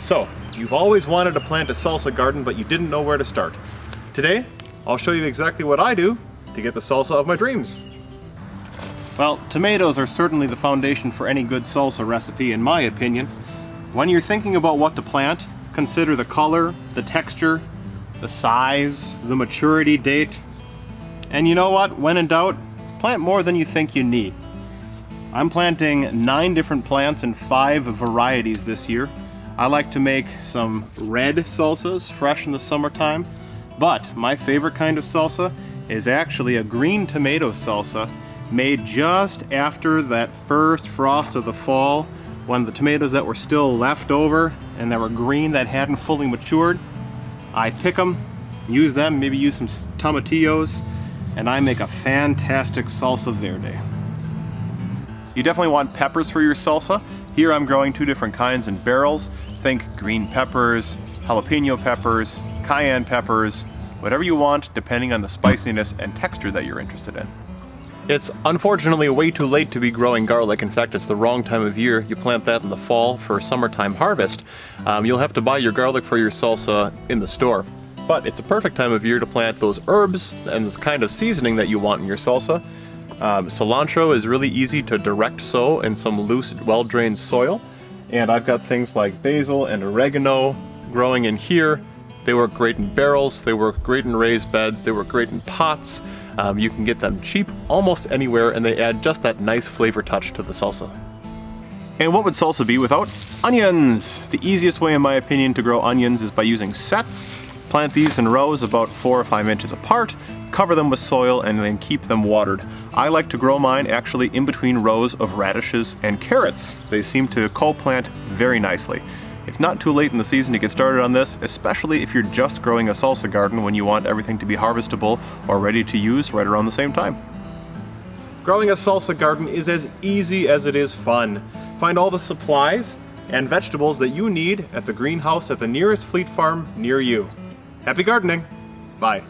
So, you've always wanted to plant a salsa garden, but you didn't know where to start. Today, I'll show you exactly what I do to get the salsa of my dreams. Well, tomatoes are certainly the foundation for any good salsa recipe, in my opinion. When you're thinking about what to plant, consider the color, the texture, the size, the maturity date. And you know what? When in doubt, plant more than you think you need. I'm planting 9 different plants in 5 varieties this year. I like to make some red salsas, fresh in the summertime, but my favorite kind of salsa is actually a green tomato salsa made just after that first frost of the fall, when the tomatoes that were still left over and that were green that hadn't fully matured. I pick them, use them, maybe use some tomatillos, and I make a fantastic salsa verde. You definitely want peppers for your salsa. Here I'm growing 2 different kinds in barrels. Think green peppers, jalapeno peppers, cayenne peppers, whatever you want depending on the spiciness and texture that you're interested in. It's unfortunately way too late to be growing garlic. In fact, it's the wrong time of year. You plant that in the fall for summertime harvest. You'll have to buy your garlic for your salsa in the store. But it's a perfect time of year to plant those herbs and this kind of seasoning that you want in your salsa. Cilantro is really easy to direct sow in some loose, well-drained soil. And I've got things like basil and oregano growing in here. They work great in barrels, they work great in raised beds, they work great in pots. You can get them cheap almost anywhere, and they add just that nice flavor touch to the salsa. And what would salsa be without onions? The easiest way, in my opinion, to grow onions is by using sets. Plant these in rows about 4 or 5 inches apart, cover them with soil, and then keep them watered. I like to grow mine actually in between rows of radishes and carrots. They seem to co-plant very nicely. It's not too late in the season to get started on this, especially if you're just growing a salsa garden when you want everything to be harvestable or ready to use right around the same time. Growing a salsa garden is as easy as it is fun. Find all the supplies and vegetables that you need at the greenhouse at the nearest Fleet Farm near you. Happy gardening! Bye.